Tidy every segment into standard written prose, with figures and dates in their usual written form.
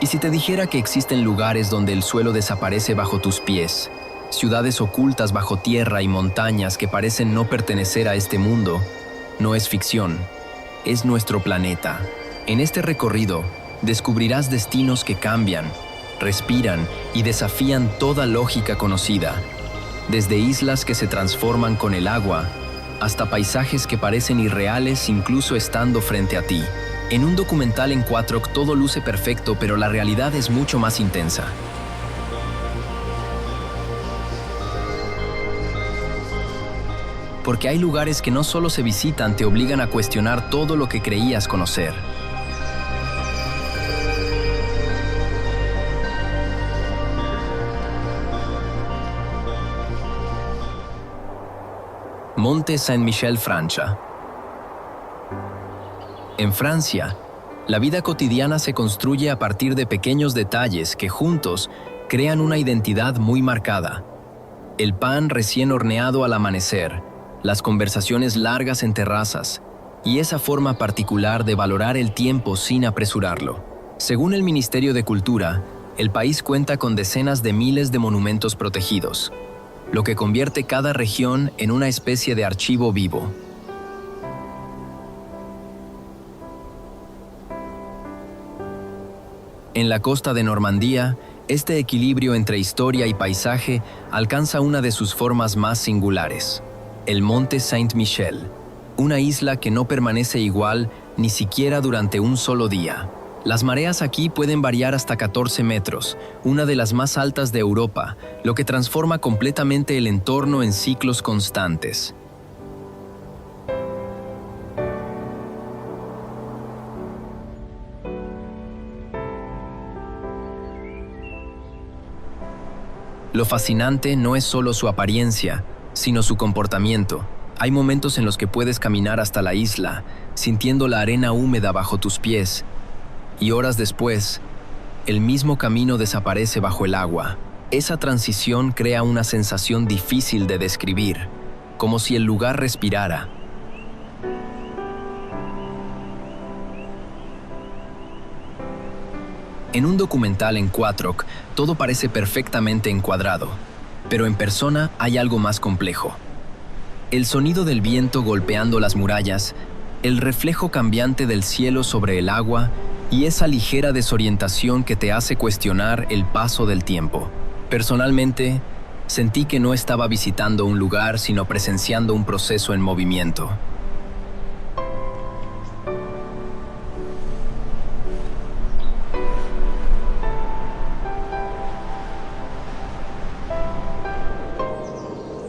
¿Y si te dijera que existen lugares donde el suelo desaparece bajo tus pies, ciudades ocultas bajo tierra y montañas que parecen no pertenecer a este mundo? No es ficción, es nuestro planeta. En este recorrido, descubrirás destinos que cambian, respiran y desafían toda lógica conocida. Desde islas que se transforman con el agua, hasta paisajes que parecen irreales incluso estando frente a ti. En un documental en 4 todo luce perfecto, pero la realidad es mucho más intensa. Porque hay lugares que no solo se visitan, te obligan a cuestionar todo lo que creías conocer. Monte Saint-Michel, Francia. En Francia, la vida cotidiana se construye a partir de pequeños detalles que juntos crean una identidad muy marcada. El pan recién horneado al amanecer, las conversaciones largas en terrazas y esa forma particular de valorar el tiempo sin apresurarlo. Según el Ministerio de Cultura, el país cuenta con decenas de miles de monumentos protegidos, lo que convierte cada región en una especie de archivo vivo. En la costa de Normandía, este equilibrio entre historia y paisaje alcanza una de sus formas más singulares: el Monte Saint-Michel, una isla que no permanece igual ni siquiera durante un solo día. Las mareas aquí pueden variar hasta 14 metros, una de las más altas de Europa, lo que transforma completamente el entorno en ciclos constantes. Lo fascinante no es solo su apariencia, sino su comportamiento. Hay momentos en los que puedes caminar hasta la isla, sintiendo la arena húmeda bajo tus pies, y horas después, el mismo camino desaparece bajo el agua. Esa transición crea una sensación difícil de describir, como si el lugar respirara. En un documental en 4, todo parece perfectamente encuadrado, pero en persona hay algo más complejo. El sonido del viento golpeando las murallas, el reflejo cambiante del cielo sobre el agua y esa ligera desorientación que te hace cuestionar el paso del tiempo. Personalmente, sentí que no estaba visitando un lugar, sino presenciando un proceso en movimiento.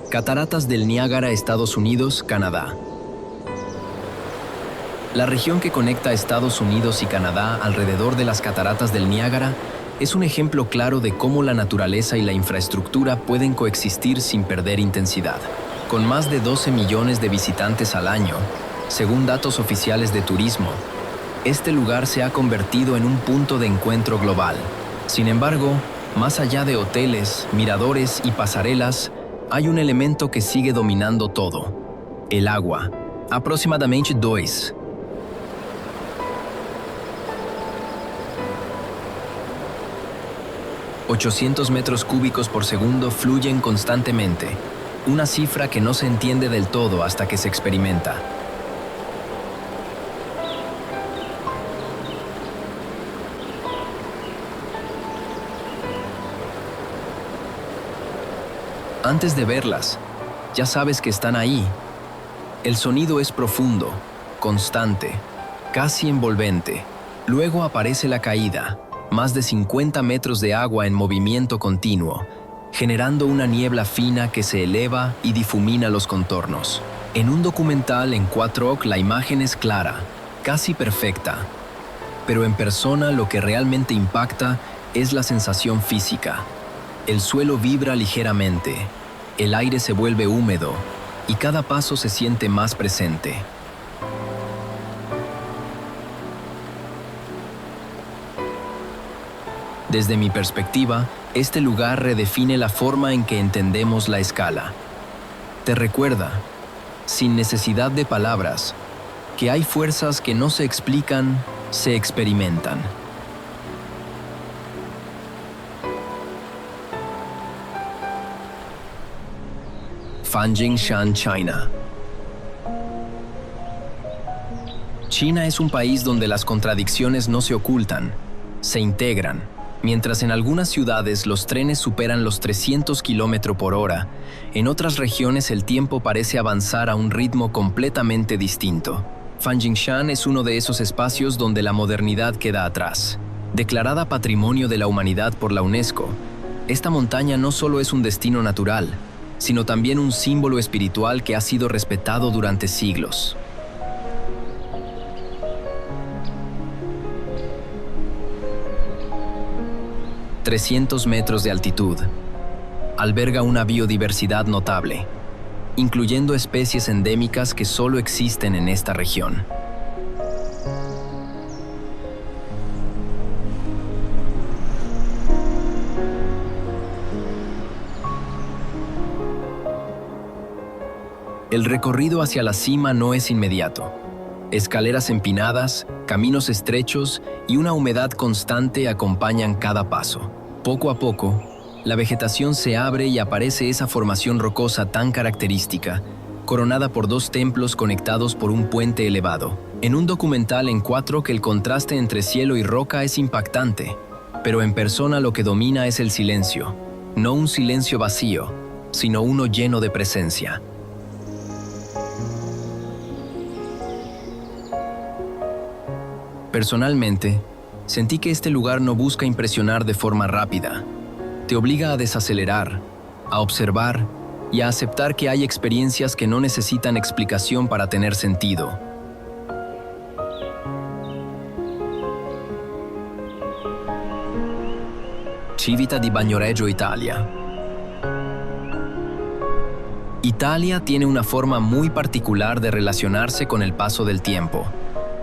Cataratas del Niágara, Estados Unidos, Canadá. La región que conecta Estados Unidos y Canadá alrededor de las cataratas del Niágara es un ejemplo claro de cómo la naturaleza y la infraestructura pueden coexistir sin perder intensidad. Con más de 12 millones de visitantes al año, según datos oficiales de turismo, este lugar se ha convertido en un punto de encuentro global. Sin embargo, más allá de hoteles, miradores y pasarelas, hay un elemento que sigue dominando todo: el agua. Aproximadamente 800 metros cúbicos por segundo fluyen constantemente, una cifra que no se entiende del todo hasta que se experimenta. Antes de verlas, ya sabes que están ahí. El sonido es profundo, constante, casi envolvente. Luego aparece la caída, más de 50 metros de agua en movimiento continuo, generando una niebla fina que se eleva y difumina los contornos. En un documental en 4 la imagen es clara, casi perfecta, pero en persona lo que realmente impacta es la sensación física. El suelo vibra ligeramente, el aire se vuelve húmedo y cada paso se siente más presente. Desde mi perspectiva, este lugar redefine la forma en que entendemos la escala. Te recuerda, sin necesidad de palabras, que hay fuerzas que no se explican, se experimentan. Fanjingshan, China. China es un país donde las contradicciones no se ocultan, se integran. Mientras en algunas ciudades los trenes superan los 300 km por hora, en otras regiones el tiempo parece avanzar a un ritmo completamente distinto. Fanjingshan es uno de esos espacios donde la modernidad queda atrás. Declarada Patrimonio de la Humanidad por la UNESCO, esta montaña no solo es un destino natural, sino también un símbolo espiritual que ha sido respetado durante siglos. ...300 metros de altitud. Alberga una biodiversidad notable, incluyendo especies endémicas que solo existen en esta región. El recorrido hacia la cima no es inmediato. Escaleras empinadas, caminos estrechos y una humedad constante acompañan cada paso. Poco a poco, la vegetación se abre y aparece esa formación rocosa tan característica, coronada por dos templos conectados por un puente elevado. En un documental encuentro que el contraste entre cielo y roca es impactante, pero en persona lo que domina es el silencio, no un silencio vacío, sino uno lleno de presencia. Personalmente, sentí que este lugar no busca impresionar de forma rápida. Te obliga a desacelerar, a observar y a aceptar que hay experiencias que no necesitan explicación para tener sentido. Civita di Bagnoregio, Italia. Italia tiene una forma muy particular de relacionarse con el paso del tiempo.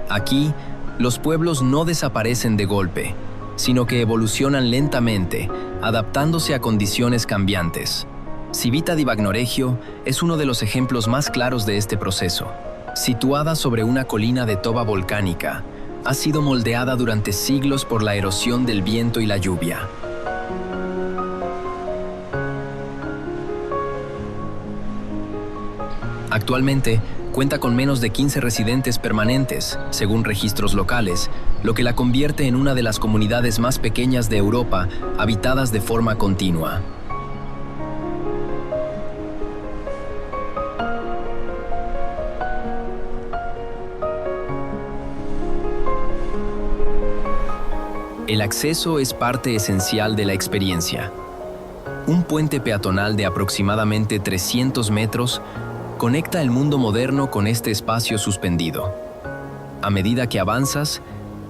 Aquí, los pueblos no desaparecen de golpe, sino que evolucionan lentamente, adaptándose a condiciones cambiantes. Civita di Bagnoregio es uno de los ejemplos más claros de este proceso. Situada sobre una colina de toba volcánica, ha sido moldeada durante siglos por la erosión del viento y la lluvia. Actualmente, cuenta con menos de 15 residentes permanentes, según registros locales, lo que la convierte en una de las comunidades más pequeñas de Europa, habitadas de forma continua. El acceso es parte esencial de la experiencia. Un puente peatonal de aproximadamente 300 metros conecta el mundo moderno con este espacio suspendido. A medida que avanzas,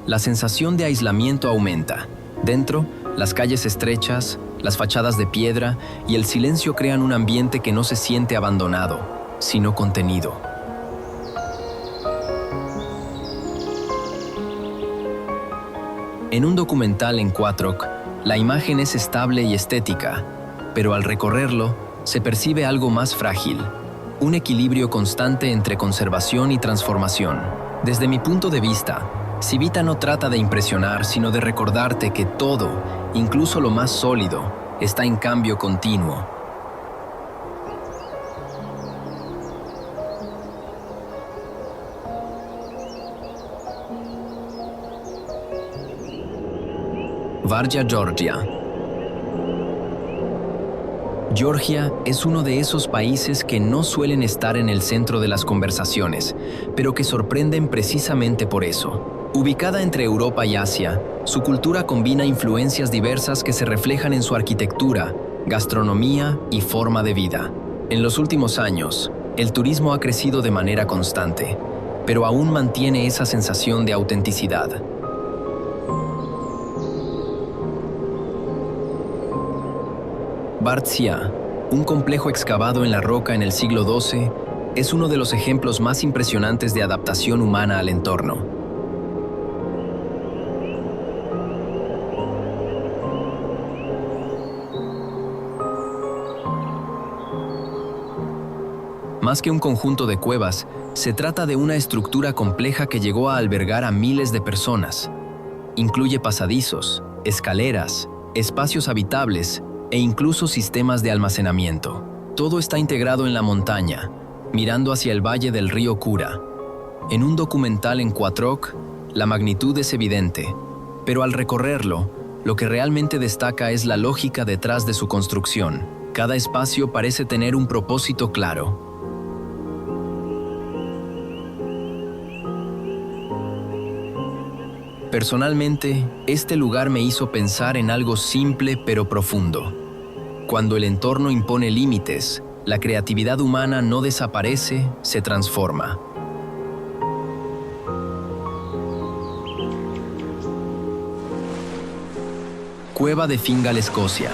la sensación de aislamiento aumenta. Dentro, las calles estrechas, las fachadas de piedra y el silencio crean un ambiente que no se siente abandonado, sino contenido. En un documental en Quattroc, la imagen es estable y estética, pero al recorrerlo, se percibe algo más frágil. Un equilibrio constante entre conservación y transformación. Desde mi punto de vista, Civita no trata de impresionar, sino de recordarte que todo, incluso lo más sólido, está en cambio continuo. Varja, Georgia. Georgia es uno de esos países que no suelen estar en el centro de las conversaciones, pero que sorprenden precisamente por eso. Ubicada entre Europa y Asia, su cultura combina influencias diversas que se reflejan en su arquitectura, gastronomía y forma de vida. En los últimos años, el turismo ha crecido de manera constante, pero aún mantiene esa sensación de autenticidad. Bartsia, un complejo excavado en la roca en el siglo XII, es uno de los ejemplos más impresionantes de adaptación humana al entorno. Más que un conjunto de cuevas, se trata de una estructura compleja que llegó a albergar a miles de personas. Incluye pasadizos, escaleras, espacios habitables e incluso sistemas de almacenamiento. Todo está integrado en la montaña, mirando hacia el valle del río Kura. En un documental en Quattroc, la magnitud es evidente, pero al recorrerlo, lo que realmente destaca es la lógica detrás de su construcción. Cada espacio parece tener un propósito claro. Personalmente, este lugar me hizo pensar en algo simple pero profundo. Cuando el entorno impone límites, la creatividad humana no desaparece, se transforma. Cueva de Fingal, Escocia.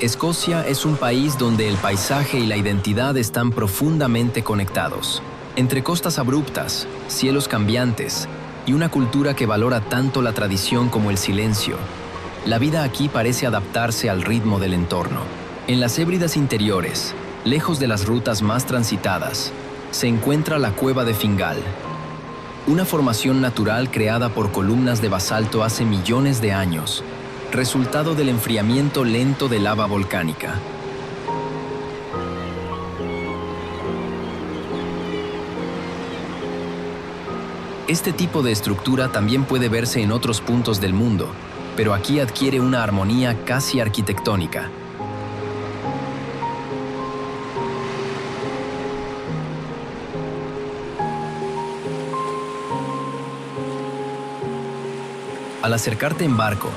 Escocia es un país donde el paisaje y la identidad están profundamente conectados. Entre costas abruptas, cielos cambiantes y una cultura que valora tanto la tradición como el silencio, la vida aquí parece adaptarse al ritmo del entorno. En las Hébridas interiores, lejos de las rutas más transitadas, se encuentra la Cueva de Fingal, una formación natural creada por columnas de basalto hace millones de años, resultado del enfriamiento lento de lava volcánica. Este tipo de estructura también puede verse en otros puntos del mundo, pero aquí adquiere una armonía casi arquitectónica. Al acercarte en barco,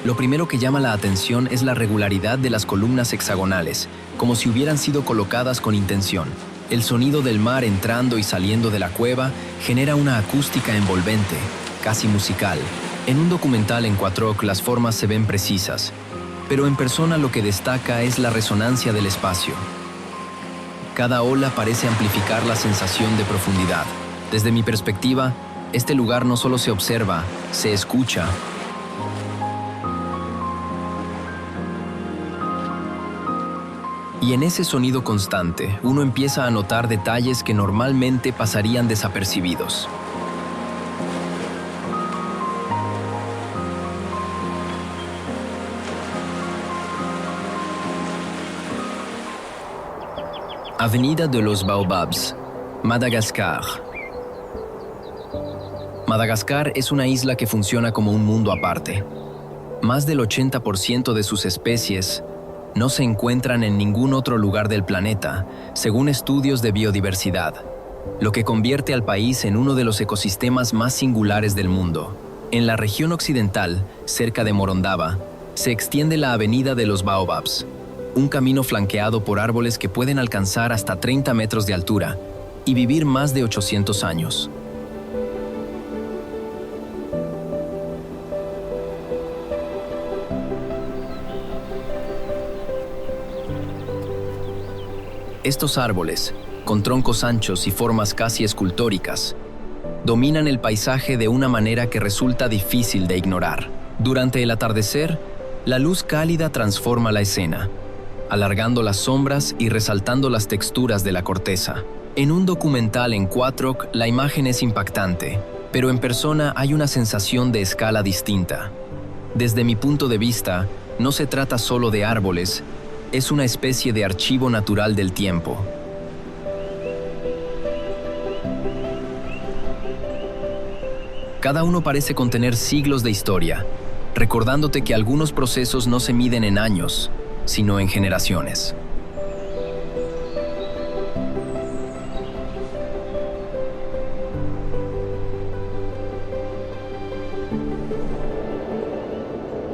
lo primero que llama la atención es la regularidad de las columnas hexagonales, como si hubieran sido colocadas con intención. El sonido del mar entrando y saliendo de la cueva genera una acústica envolvente, casi musical. En un documental en Quattroc las formas se ven precisas, pero en persona lo que destaca es la resonancia del espacio. Cada ola parece amplificar la sensación de profundidad. Desde mi perspectiva, este lugar no solo se observa, se escucha. Y en ese sonido constante, uno empieza a notar detalles que normalmente pasarían desapercibidos. Avenida de los Baobabs, Madagascar. Madagascar es una isla que funciona como un mundo aparte. Más del 80% de sus especies no se encuentran en ningún otro lugar del planeta, según estudios de biodiversidad, lo que convierte al país en uno de los ecosistemas más singulares del mundo. En la región occidental, cerca de Morondava, se extiende la Avenida de los Baobabs, un camino flanqueado por árboles que pueden alcanzar hasta 30 metros de altura y vivir más de 800 años. Estos árboles, con troncos anchos y formas casi escultóricas, dominan el paisaje de una manera que resulta difícil de ignorar. Durante el atardecer, la luz cálida transforma la escena, alargando las sombras y resaltando las texturas de la corteza. En un documental en Quattroc, la imagen es impactante, pero en persona hay una sensación de escala distinta. Desde mi punto de vista, no se trata solo de árboles, es una especie de archivo natural del tiempo. Cada uno parece contener siglos de historia, recordándote que algunos procesos no se miden en años, sino en generaciones.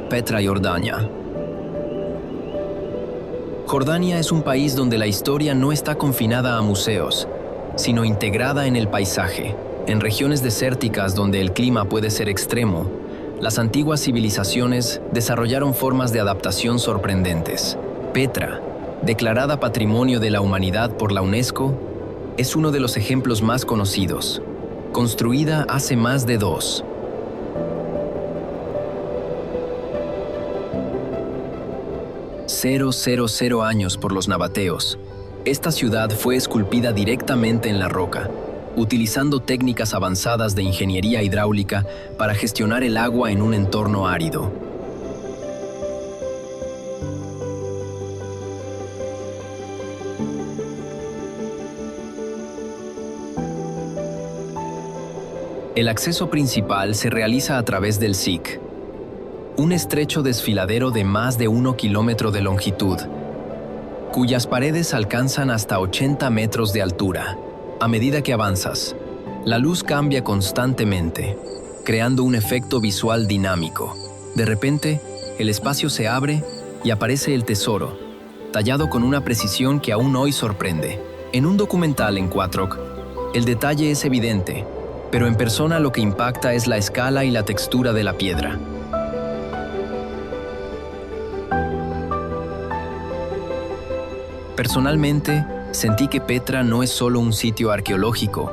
Petra, Jordania. Jordania es un país donde la historia no está confinada a museos, sino integrada en el paisaje. En regiones desérticas donde el clima puede ser extremo, las antiguas civilizaciones desarrollaron formas de adaptación sorprendentes. Petra, declarada Patrimonio de la Humanidad por la UNESCO, es uno de los ejemplos más conocidos. Construida hace más de 2.000 años por los nabateos, esta ciudad fue esculpida directamente en la roca, utilizando técnicas avanzadas de ingeniería hidráulica para gestionar el agua en un entorno árido. El acceso principal se realiza a través del SIC, un estrecho desfiladero de más de 1 kilómetro de longitud, cuyas paredes alcanzan hasta 80 metros de altura. A medida que avanzas, la luz cambia constantemente, creando un efecto visual dinámico. De repente, el espacio se abre y aparece el tesoro, tallado con una precisión que aún hoy sorprende. En un documental en Quatroc, el detalle es evidente, pero en persona lo que impacta es la escala y la textura de la piedra. Personalmente, sentí que Petra no es solo un sitio arqueológico,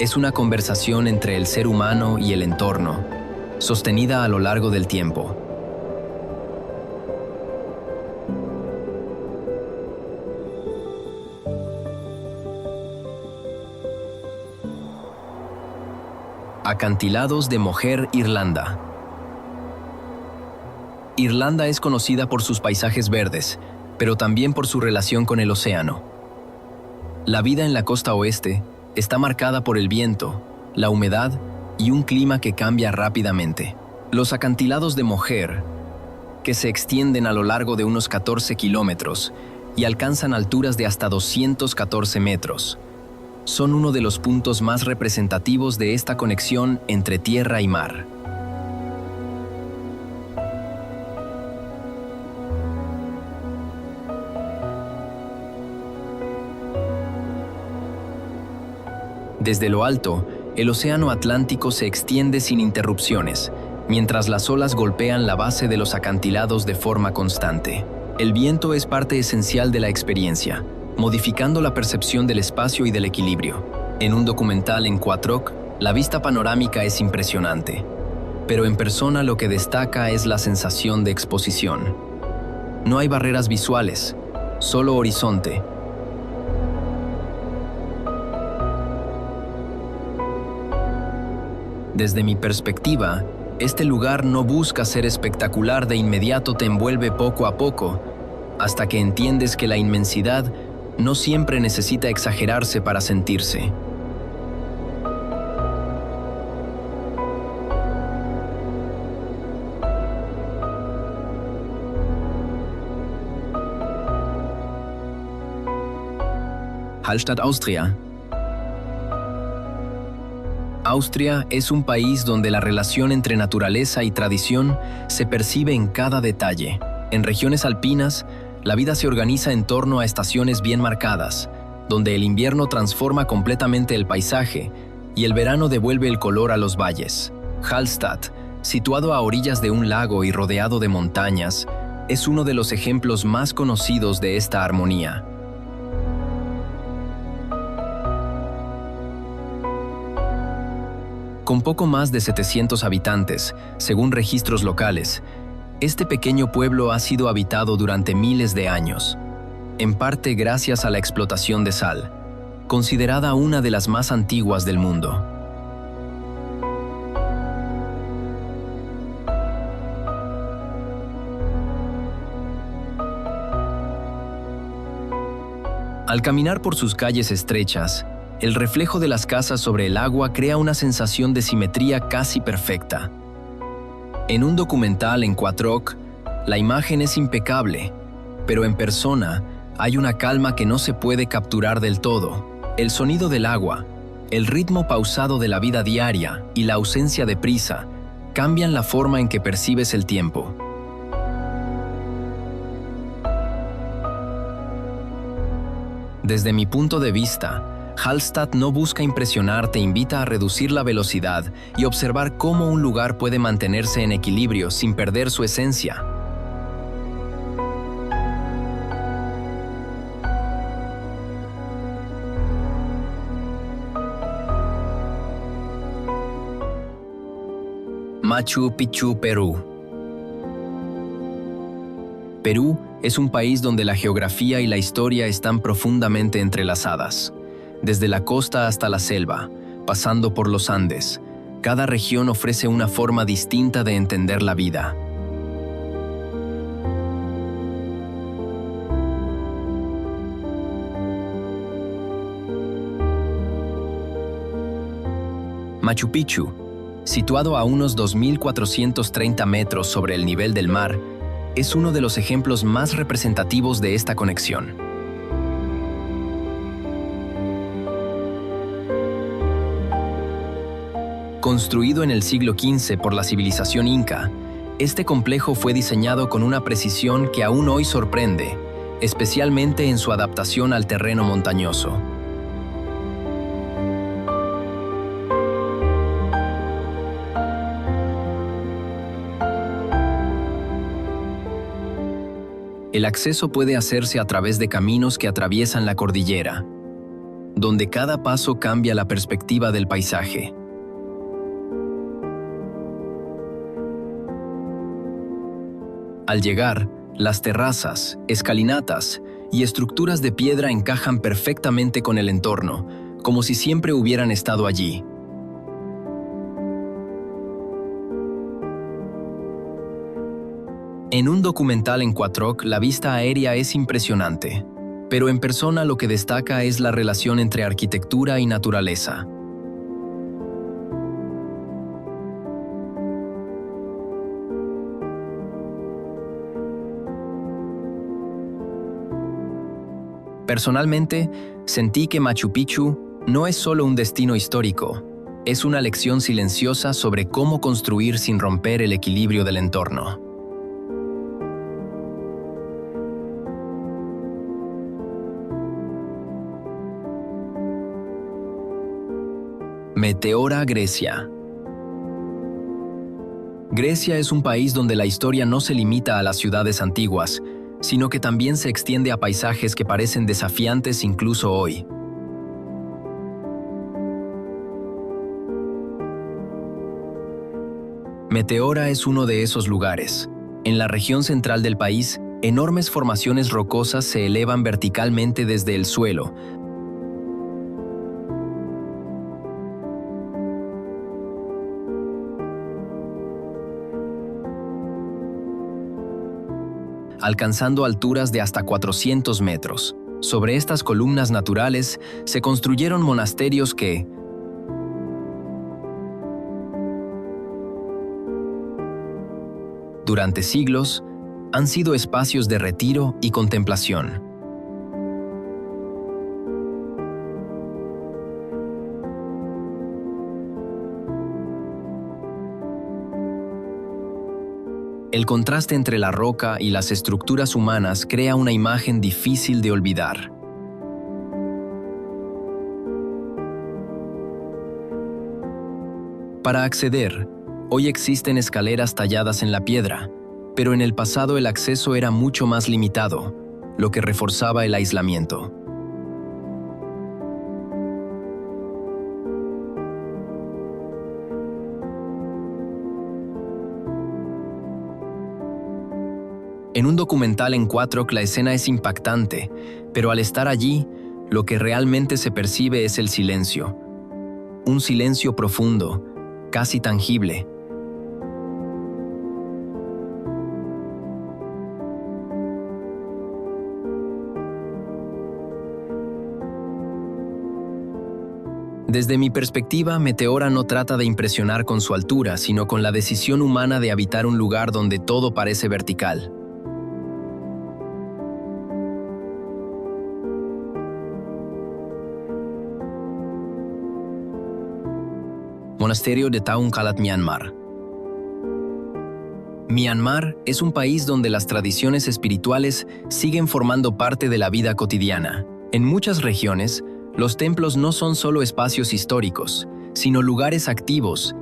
es una conversación entre el ser humano y el entorno, sostenida a lo largo del tiempo. Acantilados de Moher, Irlanda. Irlanda es conocida por sus paisajes verdes, pero también por su relación con el océano. La vida en la costa oeste está marcada por el viento, la humedad y un clima que cambia rápidamente. Los acantilados de Moher, que se extienden a lo largo de unos 14 kilómetros y alcanzan alturas de hasta 214 metros, son uno de los puntos más representativos de esta conexión entre tierra y mar. Desde lo alto, el océano Atlántico se extiende sin interrupciones, mientras las olas golpean la base de los acantilados de forma constante. El viento es parte esencial de la experiencia, modificando la percepción del espacio y del equilibrio. En un documental en Quatroc, la vista panorámica es impresionante, pero en persona lo que destaca es la sensación de exposición. No hay barreras visuales, solo horizonte. Desde mi perspectiva, este lugar no busca ser espectacular, de inmediato te envuelve poco a poco, hasta que entiendes que la inmensidad no siempre necesita exagerarse para sentirse. Hallstatt, Austria. Austria es un país donde la relación entre naturaleza y tradición se percibe en cada detalle. En regiones alpinas, la vida se organiza en torno a estaciones bien marcadas, donde el invierno transforma completamente el paisaje y el verano devuelve el color a los valles. Hallstatt, situado a orillas de un lago y rodeado de montañas, es uno de los ejemplos más conocidos de esta armonía. Con poco más de 700 habitantes, según registros locales, este pequeño pueblo ha sido habitado durante miles de años, en parte gracias a la explotación de sal, considerada una de las más antiguas del mundo. Al caminar por sus calles estrechas, el reflejo de las casas sobre el agua crea una sensación de simetría casi perfecta. En un documental en Quatroc, la imagen es impecable, pero en persona hay una calma que no se puede capturar del todo. El sonido del agua, el ritmo pausado de la vida diaria y la ausencia de prisa cambian la forma en que percibes el tiempo. Desde mi punto de vista, Hallstatt no busca impresionar, te invita a reducir la velocidad y observar cómo un lugar puede mantenerse en equilibrio sin perder su esencia. Machu Picchu, Perú. Perú es un país donde la geografía y la historia están profundamente entrelazadas. Desde la costa hasta la selva, pasando por los Andes, cada región ofrece una forma distinta de entender la vida. Machu Picchu, situado a unos 2.430 metros sobre el nivel del mar, es uno de los ejemplos más representativos de esta conexión. Construido en el siglo XV por la civilización inca, este complejo fue diseñado con una precisión que aún hoy sorprende, especialmente en su adaptación al terreno montañoso. El acceso puede hacerse a través de caminos que atraviesan la cordillera, donde cada paso cambia la perspectiva del paisaje. Al llegar, las terrazas, escalinatas y estructuras de piedra encajan perfectamente con el entorno, como si siempre hubieran estado allí. En un documental en Quatroc, la vista aérea es impresionante, pero en persona lo que destaca es la relación entre arquitectura y naturaleza. Personalmente, sentí que Machu Picchu no es solo un destino histórico, es una lección silenciosa sobre cómo construir sin romper el equilibrio del entorno. Meteora, Grecia. Grecia es un país donde la historia no se limita a las ciudades antiguas, sino que también se extiende a paisajes que parecen desafiantes incluso hoy. Meteora es uno de esos lugares. En la región central del país, enormes formaciones rocosas se elevan verticalmente desde el suelo, alcanzando alturas de hasta 400 metros. Sobre estas columnas naturales se construyeron monasterios que, durante siglos, han sido espacios de retiro y contemplación. El contraste entre la roca y las estructuras humanas crea una imagen difícil de olvidar. Para acceder, hoy existen escaleras talladas en la piedra, pero en el pasado el acceso era mucho más limitado, lo que reforzaba el aislamiento. En un documental en Quatroc la escena es impactante, pero al estar allí, lo que realmente se percibe es el silencio. Un silencio profundo, casi tangible. Desde mi perspectiva, Meteora no trata de impresionar con su altura, sino con la decisión humana de habitar un lugar donde todo parece vertical. Monasterio de Taung Kalat, Myanmar. Myanmar es un país donde las tradiciones espirituales siguen formando parte de la vida cotidiana. En muchas regiones, los templos no son solo espacios históricos, sino lugares activos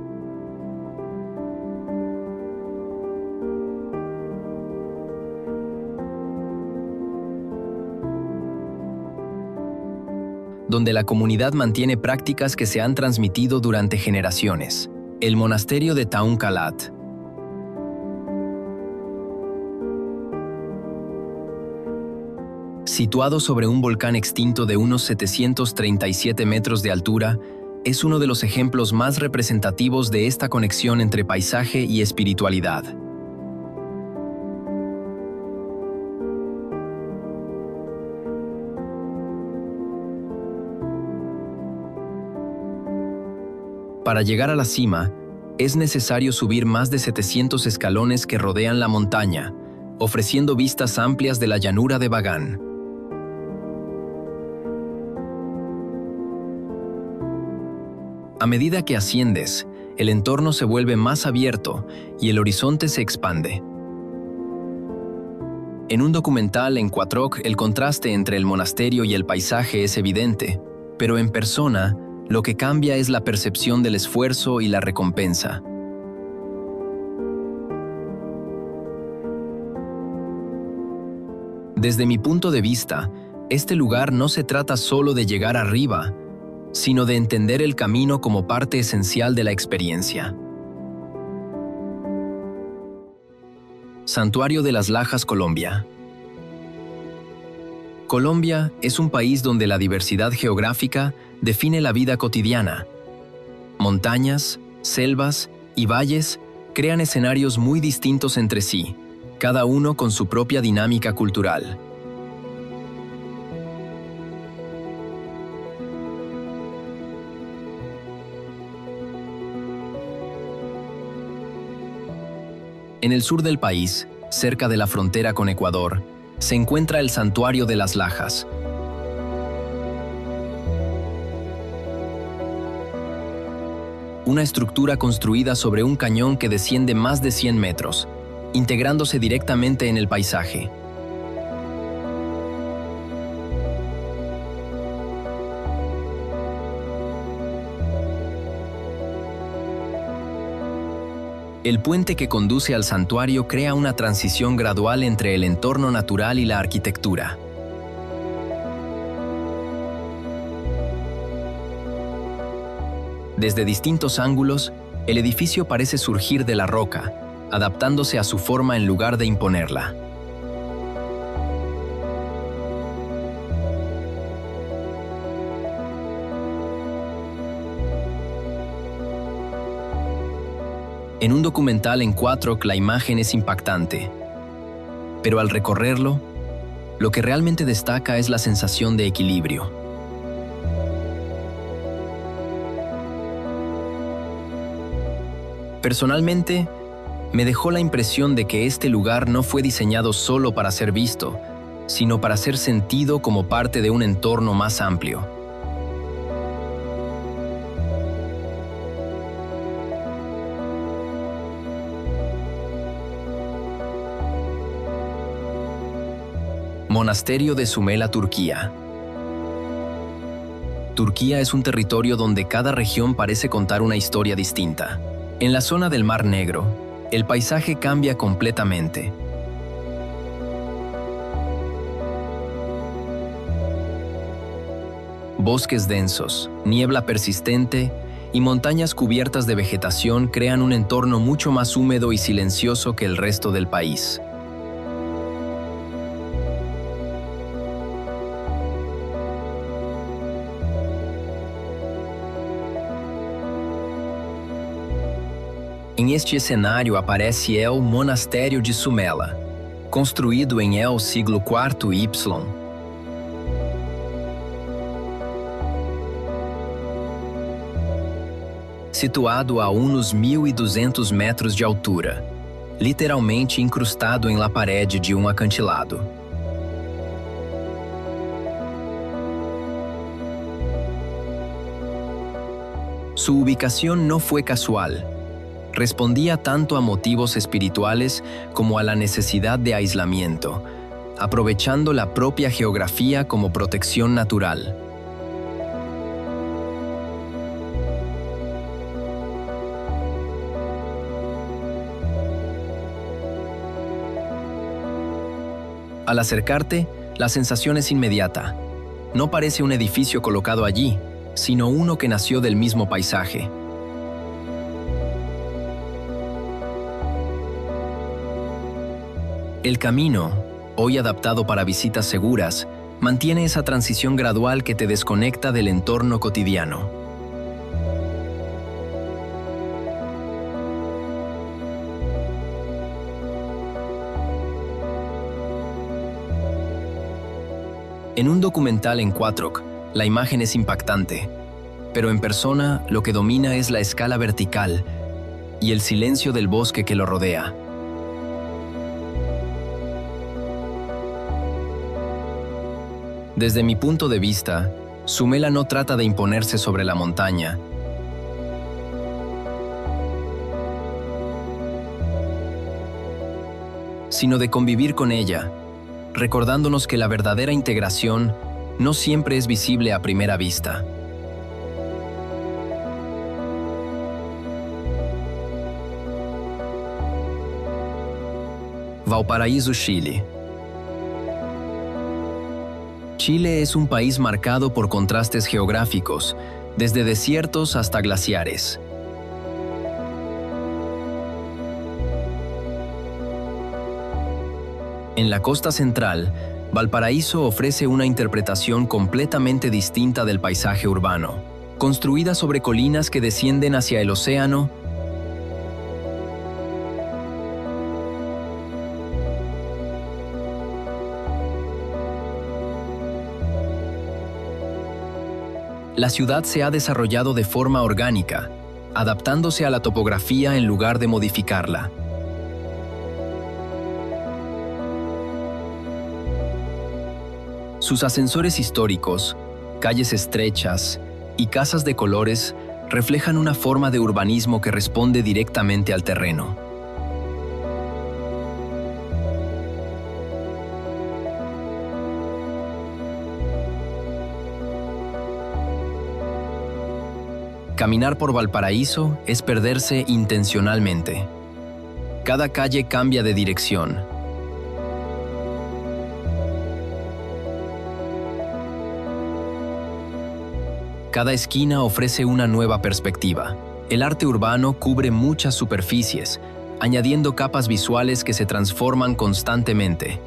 donde la comunidad mantiene prácticas que se han transmitido durante generaciones. El monasterio de Taung Kalat. Situado sobre un volcán extinto de unos 737 metros de altura, es uno de los ejemplos más representativos de esta conexión entre paisaje y espiritualidad. Para llegar a la cima, es necesario subir más de 700 escalones que rodean la montaña, ofreciendo vistas amplias de la llanura de Bagán. A medida que asciendes, el entorno se vuelve más abierto y el horizonte se expande. En un documental en Quattroc, el contraste entre el monasterio y el paisaje es evidente, pero en persona, lo que cambia es la percepción del esfuerzo y la recompensa. Desde mi punto de vista, este lugar no se trata solo de llegar arriba, sino de entender el camino como parte esencial de la experiencia. Santuario de las Lajas, Colombia. Colombia es un país donde la diversidad geográfica define la vida cotidiana. Montañas, selvas y valles crean escenarios muy distintos entre sí, cada uno con su propia dinámica cultural. En el sur del país, cerca de la frontera con Ecuador, se encuentra el Santuario de las Lajas. Una estructura construida sobre un cañón que desciende más de 100 metros, integrándose directamente en el paisaje. El puente que conduce al santuario crea una transición gradual entre el entorno natural y la arquitectura. Desde distintos ángulos, el edificio parece surgir de la roca, adaptándose a su forma en lugar de imponerla. En un documental en Quattroc la imagen es impactante, pero al recorrerlo, lo que realmente destaca es la sensación de equilibrio. Personalmente, me dejó la impresión de que este lugar no fue diseñado solo para ser visto, sino para ser sentido como parte de un entorno más amplio. Monasterio de Sümela, Turquía. Turquía es un territorio donde cada región parece contar una historia distinta. En la zona del Mar Negro, el paisaje cambia completamente. Bosques densos, niebla persistente y montañas cubiertas de vegetación crean un entorno mucho más húmedo y silencioso que el resto del país. En este cenário aparece el Monastério de Sümela, construído em el siglo IV y. Situado a uns 1.200 metros de altura, literalmente incrustado em la parede de um acantilado. Su ubicación no fue casual. Respondía tanto a motivos espirituales como a la necesidad de aislamiento, aprovechando la propia geografía como protección natural. Al acercarte, la sensación es inmediata. No parece un edificio colocado allí, sino uno que nació del mismo paisaje. El camino, hoy adaptado para visitas seguras, mantiene esa transición gradual que te desconecta del entorno cotidiano. En un documental en Quattroc, la imagen es impactante. pero en persona lo que domina es la escala vertical y el silencio del bosque que lo rodea. Desde mi punto de vista, Sumela no trata de imponerse sobre la montaña, sino de convivir con ella, recordándonos que la verdadera integración no siempre es visible a primera vista. Valparaíso, Chile. Chile es un país marcado por contrastes geográficos, desde desiertos hasta glaciares. En la costa central, Valparaíso ofrece una interpretación completamente distinta del paisaje urbano, construida sobre colinas que descienden hacia el océano. La ciudad se ha desarrollado de forma orgánica, adaptándose a la topografía en lugar de modificarla. Sus ascensores históricos, calles estrechas y casas de colores reflejan una forma de urbanismo que responde directamente al terreno. Caminar por Valparaíso es perderse intencionalmente. Cada calle cambia de dirección. Cada esquina ofrece una nueva perspectiva. El arte urbano cubre muchas superficies, añadiendo capas visuales que se transforman constantemente.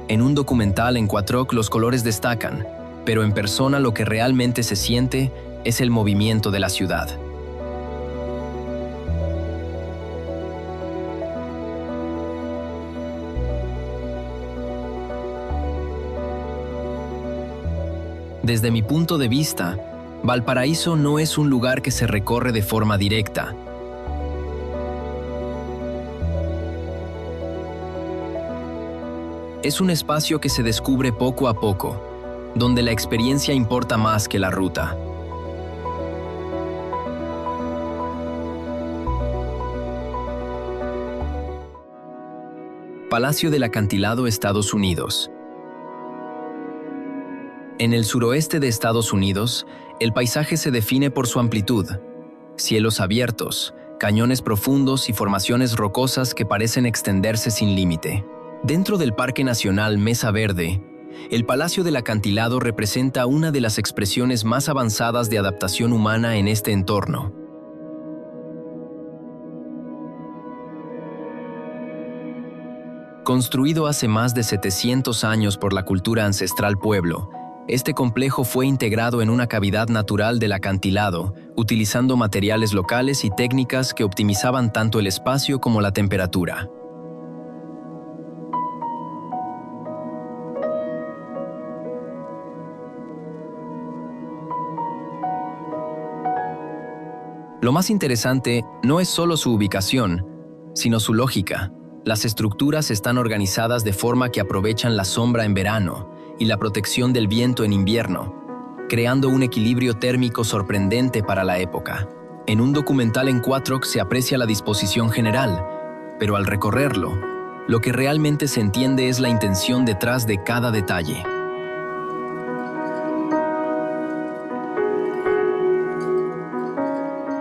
En un documental en Quattroc los colores destacan, pero en persona lo que realmente se siente es el movimiento de la ciudad. Desde mi punto de vista, Valparaíso no es un lugar que se recorre de forma directa. Es un espacio que se descubre poco a poco, donde la experiencia importa más que la ruta. Palacio del Acantilado, Estados Unidos. En el suroeste de Estados Unidos, el paisaje se define por su amplitud. Cielos abiertos, cañones profundos y formaciones rocosas que parecen extenderse sin límite. Dentro del Parque Nacional Mesa Verde, el Palacio del Acantilado representa una de las expresiones más avanzadas de adaptación humana en este entorno. Construido hace más de 700 años por la cultura ancestral pueblo, este complejo fue integrado en una cavidad natural del acantilado, utilizando materiales locales y técnicas que optimizaban tanto el espacio como la temperatura. Lo más interesante no es solo su ubicación, sino su lógica. Las estructuras están organizadas de forma que aprovechan la sombra en verano y la protección del viento en invierno, creando un equilibrio térmico sorprendente para la época. En un documental en Quattroc se aprecia la disposición general, pero al recorrerlo, lo que realmente se entiende es la intención detrás de cada detalle.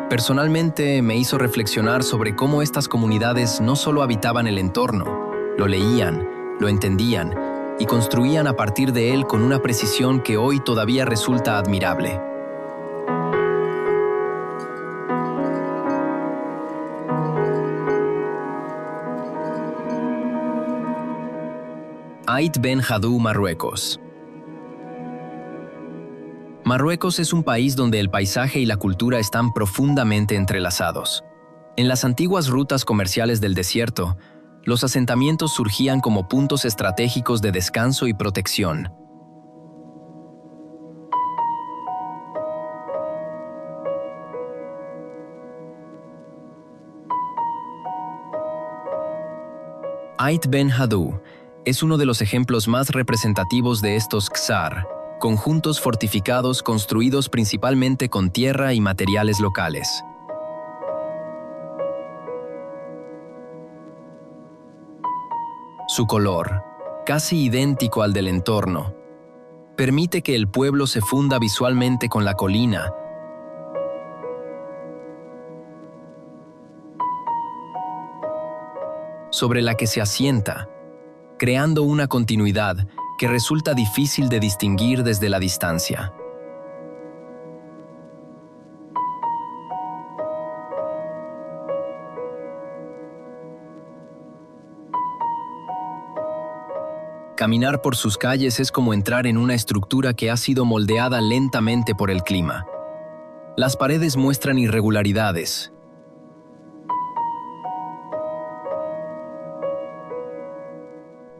Personalmente me hizo reflexionar sobre cómo estas comunidades no solo habitaban el entorno, lo leían, lo entendían y construían a partir de él con una precisión que hoy todavía resulta admirable. Ait Ben Haddou, Marruecos. Marruecos es un país donde el paisaje y la cultura están profundamente entrelazados. En las antiguas rutas comerciales del desierto, los asentamientos surgían como puntos estratégicos de descanso y protección. Ait Ben Haddou es uno de los ejemplos más representativos de estos Ksar, conjuntos fortificados construidos principalmente con tierra y materiales locales. Su color, casi idéntico al del entorno, permite que el pueblo se funda visualmente con la colina sobre la que se asienta, creando una continuidad que resulta difícil de distinguir desde la distancia. Caminar por sus calles es como entrar en una estructura que ha sido moldeada lentamente por el clima. Las paredes muestran irregularidades,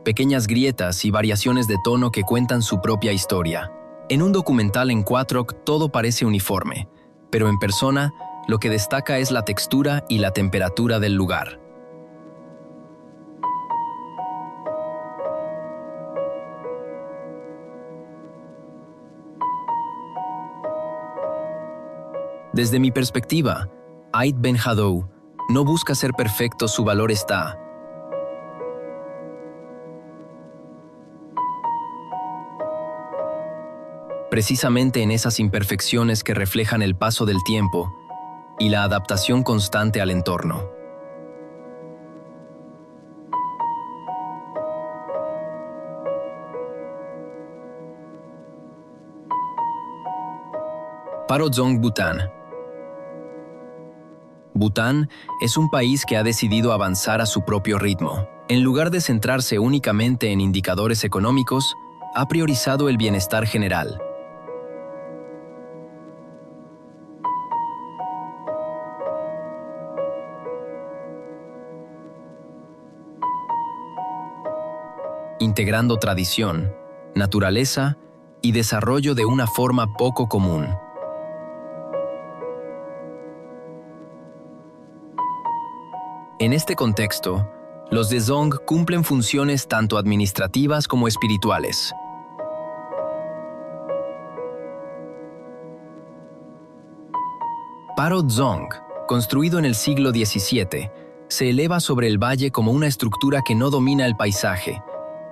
pequeñas grietas y variaciones de tono que cuentan su propia historia. En un documental en Quatroc todo parece uniforme, pero en persona lo que destaca es la textura y la temperatura del lugar. Desde mi perspectiva, Ait Ben Haddou no busca ser perfecto, su valor está precisamente en esas imperfecciones que reflejan el paso del tiempo y la adaptación constante al entorno. Parodzong, Bután. Bután es un país que ha decidido avanzar a su propio ritmo. En lugar de centrarse únicamente en indicadores económicos, ha priorizado el bienestar general. Integrando tradición, naturaleza y desarrollo de una forma poco común. En este contexto, los Dzong cumplen funciones tanto administrativas como espirituales. Parodzong, construido en el siglo XVII, se eleva sobre el valle como una estructura que no domina el paisaje,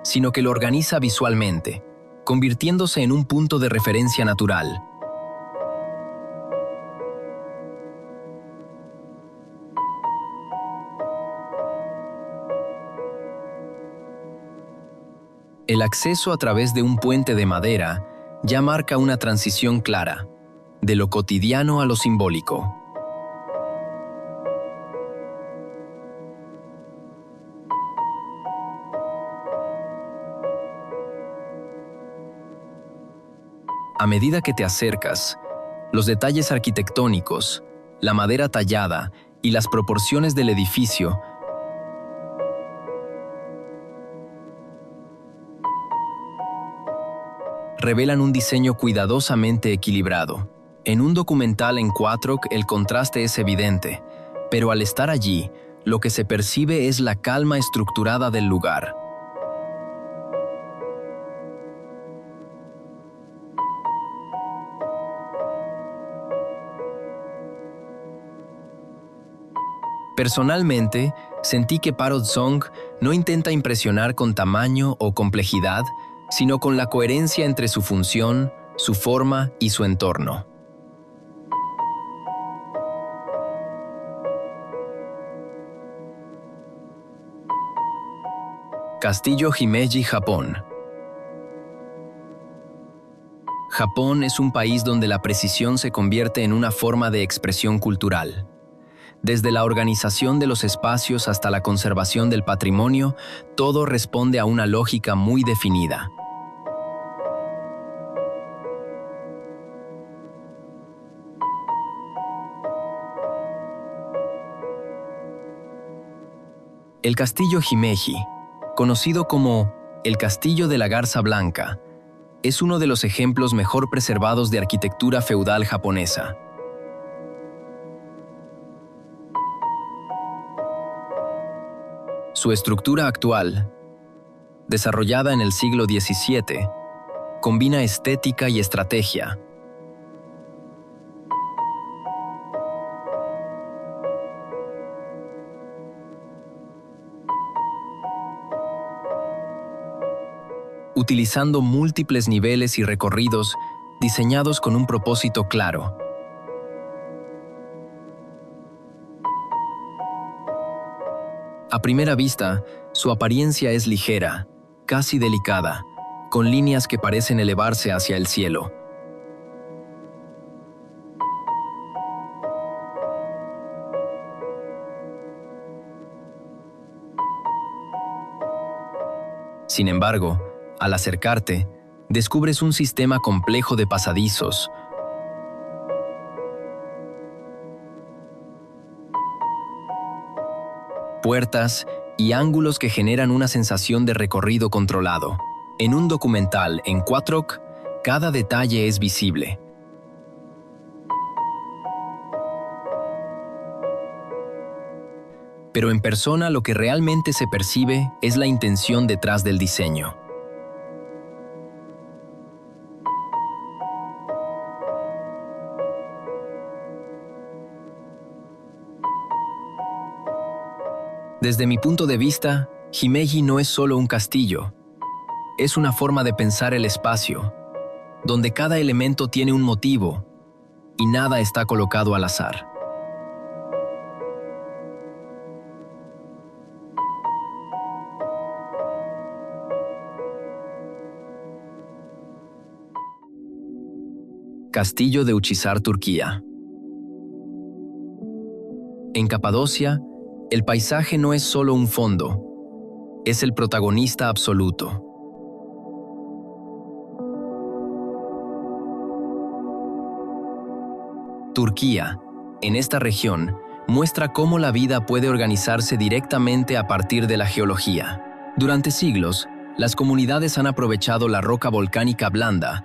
sino que lo organiza visualmente, convirtiéndose en un punto de referencia natural. El acceso a través de un puente de madera ya marca una transición clara, de lo cotidiano a lo simbólico. A medida que te acercas, los detalles arquitectónicos, la madera tallada y las proporciones del edificio revelan un diseño cuidadosamente equilibrado. En un documental en Quatroc el contraste es evidente, pero al estar allí, lo que se percibe es la calma estructurada del lugar. Personalmente, sentí que Parodzong no intenta impresionar con tamaño o complejidad, sino con la coherencia entre su función, su forma y su entorno. Castillo Himeji, Japón. Japón es un país donde la precisión se convierte en una forma de expresión cultural. Desde la organización de los espacios hasta la conservación del patrimonio, todo responde a una lógica muy definida. El castillo Himeji, conocido como el Castillo de la Garza Blanca, es uno de los ejemplos mejor preservados de arquitectura feudal japonesa. Su estructura actual, desarrollada en el siglo XVII, combina estética y estrategia. Utilizando múltiples niveles y recorridos diseñados con un propósito claro. A primera vista, su apariencia es ligera, casi delicada, con líneas que parecen elevarse hacia el cielo. Sin embargo, al acercarte, descubres un sistema complejo de pasadizos, puertas y ángulos que generan una sensación de recorrido controlado. En un documental en Quatroc, cada detalle es visible. Pero en persona lo que realmente se percibe es la intención detrás del diseño. Desde mi punto de vista, Himeji no es solo un castillo. Es una forma de pensar el espacio, donde cada elemento tiene un motivo y nada está colocado al azar. Castillo de Uçhisar, Turquía. En Capadocia, el paisaje no es solo un fondo, es el protagonista absoluto. Turquía, en esta región, muestra cómo la vida puede organizarse directamente a partir de la geología. Durante siglos, las comunidades han aprovechado la roca volcánica blanda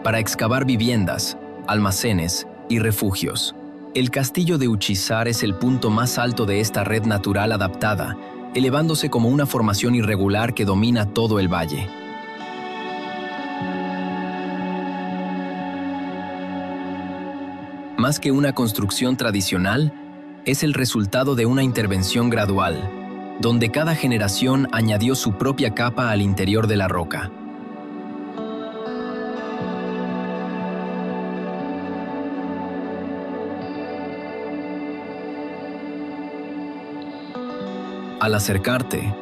para excavar viviendas, almacenes y refugios. El castillo de Uçhisar es el punto más alto de esta red natural adaptada, elevándose como una formación irregular que domina todo el valle. Más que una construcción tradicional, es el resultado de una intervención gradual, donde cada generación añadió su propia capa al interior de la roca. Al acercarte,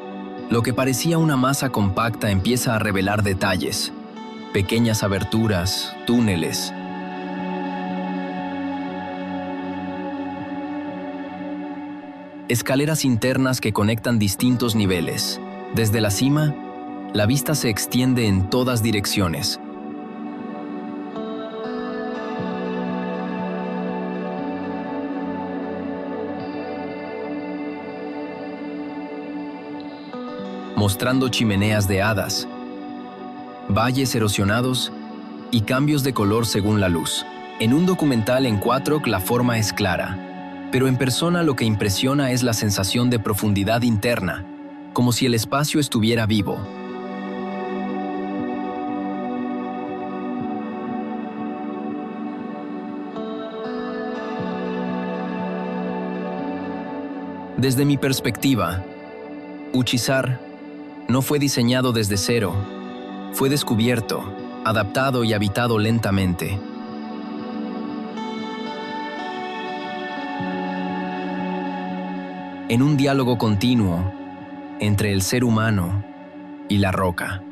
lo que parecía una masa compacta empieza a revelar detalles, pequeñas aberturas, túneles. Escaleras internas que conectan distintos niveles. Desde la cima, la vista se extiende en todas direcciones. Mostrando chimeneas de hadas, valles erosionados y cambios de color según la luz. En un documental en Quatroc la forma es clara, pero en persona lo que impresiona es la sensación de profundidad interna, como si el espacio estuviera vivo. Desde mi perspectiva, Uçhisar no fue diseñado desde cero, fue descubierto, adaptado y habitado lentamente. En un diálogo continuo entre el ser humano y la roca.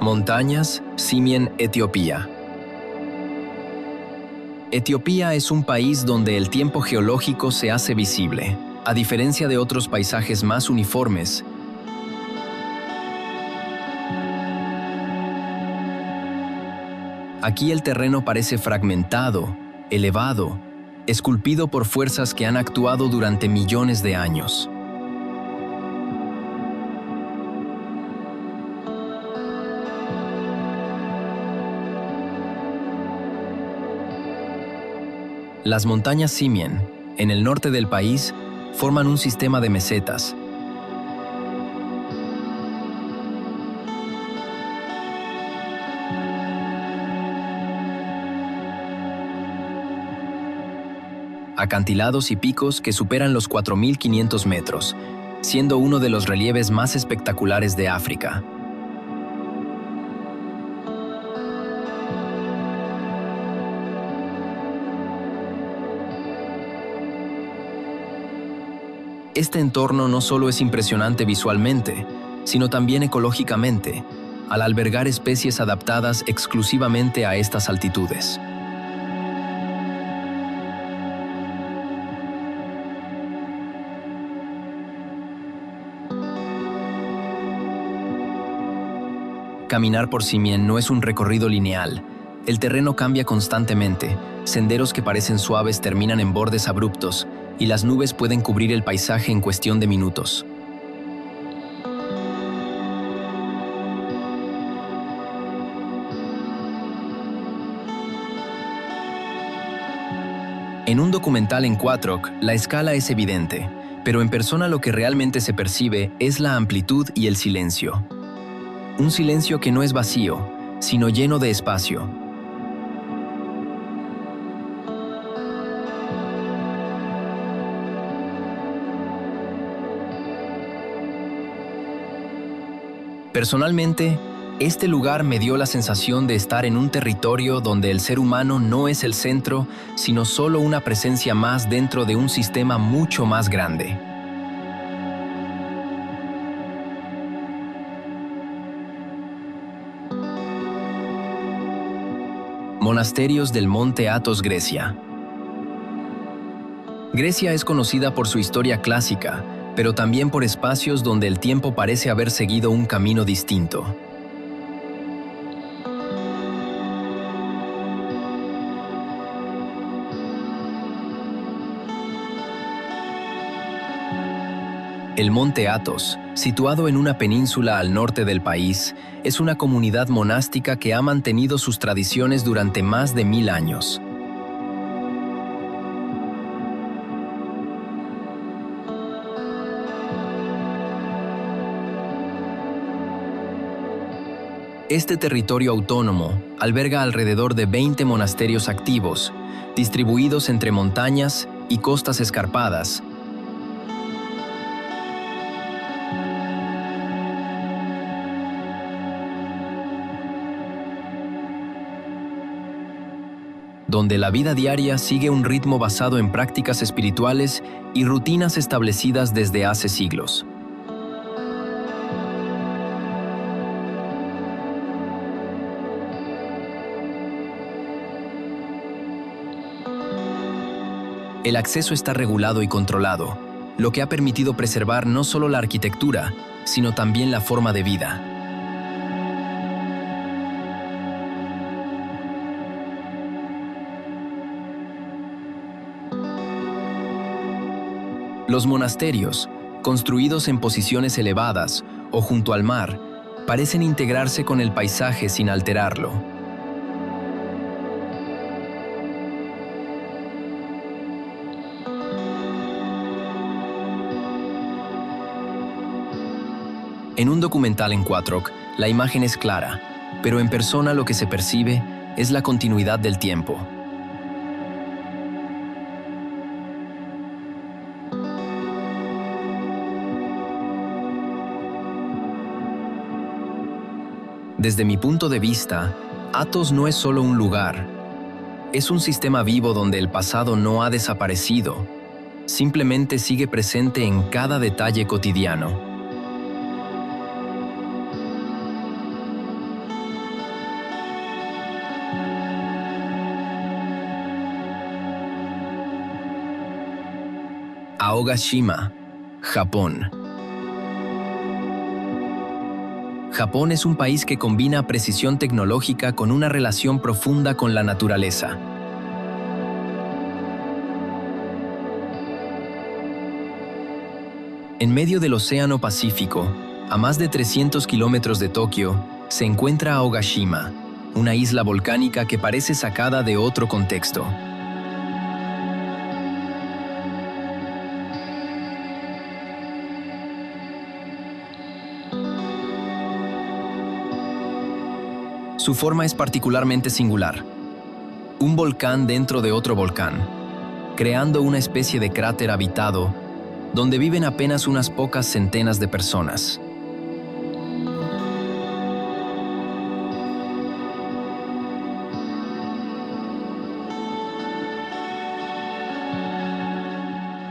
Montañas, Simien, Etiopía. Etiopía es un país donde el tiempo geológico se hace visible. A diferencia de otros paisajes más uniformes, aquí el terreno parece fragmentado, elevado, esculpido por fuerzas que han actuado durante millones de años. Las montañas Simien, en el norte del país, forman un sistema de mesetas. Acantilados y picos que superan los 4.500 metros, siendo uno de los relieves más espectaculares de África. Este entorno no solo es impresionante visualmente, sino también ecológicamente, al albergar especies adaptadas exclusivamente a estas altitudes. Caminar por Simien no es un recorrido lineal. El terreno cambia constantemente, senderos que parecen suaves terminan en bordes abruptos, y las nubes pueden cubrir el paisaje en cuestión de minutos. En un documental en Quatroc, la escala es evidente, pero en persona lo que realmente se percibe es la amplitud y el silencio. Un silencio que no es vacío, sino lleno de espacio. Personalmente, este lugar me dio la sensación de estar en un territorio donde el ser humano no es el centro, sino solo una presencia más dentro de un sistema mucho más grande. Monasterios del Monte Athos, Grecia. Grecia es conocida por su historia clásica, pero también por espacios donde el tiempo parece haber seguido un camino distinto. El Monte Athos, situado en una península al norte del país, es una comunidad monástica que ha mantenido sus tradiciones durante más de 1000 años. Este territorio autónomo alberga alrededor de 20 monasterios activos, distribuidos entre montañas y costas escarpadas, donde la vida diaria sigue un ritmo basado en prácticas espirituales y rutinas establecidas desde hace siglos. El acceso está regulado y controlado, lo que ha permitido preservar no solo la arquitectura, sino también la forma de vida. Los monasterios, construidos en posiciones elevadas o junto al mar, parecen integrarse con el paisaje sin alterarlo. En un documental en Quatroc, la imagen es clara, pero en persona lo que se percibe es la continuidad del tiempo. Desde mi punto de vista, Athos no es solo un lugar, es un sistema vivo donde el pasado no ha desaparecido, simplemente sigue presente en cada detalle cotidiano. Aogashima, Japón. Japón es un país que combina precisión tecnológica con una relación profunda con la naturaleza. En medio del Océano Pacífico, a más de 300 kilómetros de Tokio, se encuentra Aogashima, una isla volcánica que parece sacada de otro contexto. Su forma es particularmente singular. Un volcán dentro de otro volcán, creando una especie de cráter habitado donde viven apenas unas pocas centenas de personas.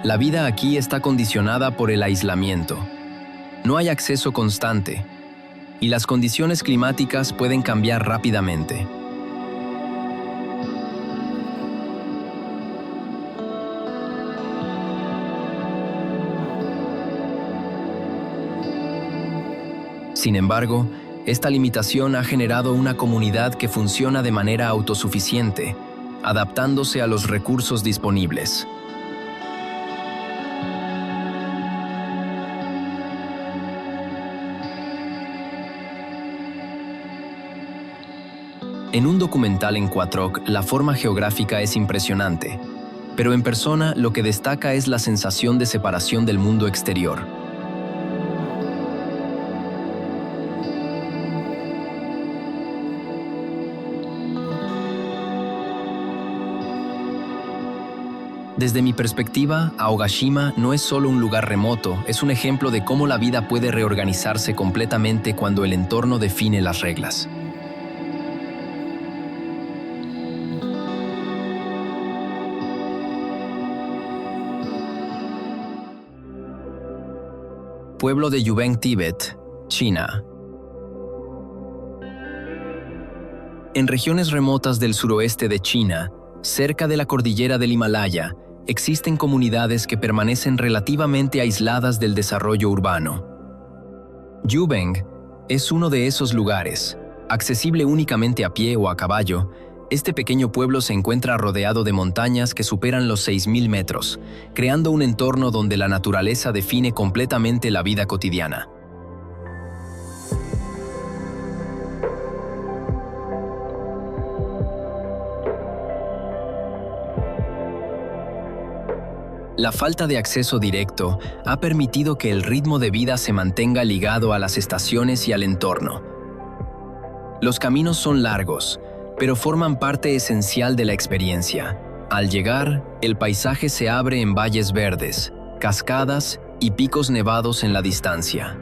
La vida aquí está condicionada por el aislamiento. No hay acceso constante, y las condiciones climáticas pueden cambiar rápidamente. Sin embargo, esta limitación ha generado una comunidad que funciona de manera autosuficiente, adaptándose a los recursos disponibles. En un documental en Quatroc, la forma geográfica es impresionante, pero en persona lo que destaca es la sensación de separación del mundo exterior. Desde mi perspectiva, Aogashima no es solo un lugar remoto, es un ejemplo de cómo la vida puede reorganizarse completamente cuando el entorno define las reglas. Pueblo de Yubeng, Tíbet, China. En regiones remotas del suroeste de China, cerca de la cordillera del Himalaya, existen comunidades que permanecen relativamente aisladas del desarrollo urbano. Yubeng es uno de esos lugares. Accesible únicamente a pie o a caballo, este pequeño pueblo se encuentra rodeado de montañas que superan los 6.000 metros, creando un entorno donde la naturaleza define completamente la vida cotidiana. La falta de acceso directo ha permitido que el ritmo de vida se mantenga ligado a las estaciones y al entorno. Los caminos son largos, pero forman parte esencial de la experiencia. Al llegar, el paisaje se abre en valles verdes, cascadas y picos nevados en la distancia.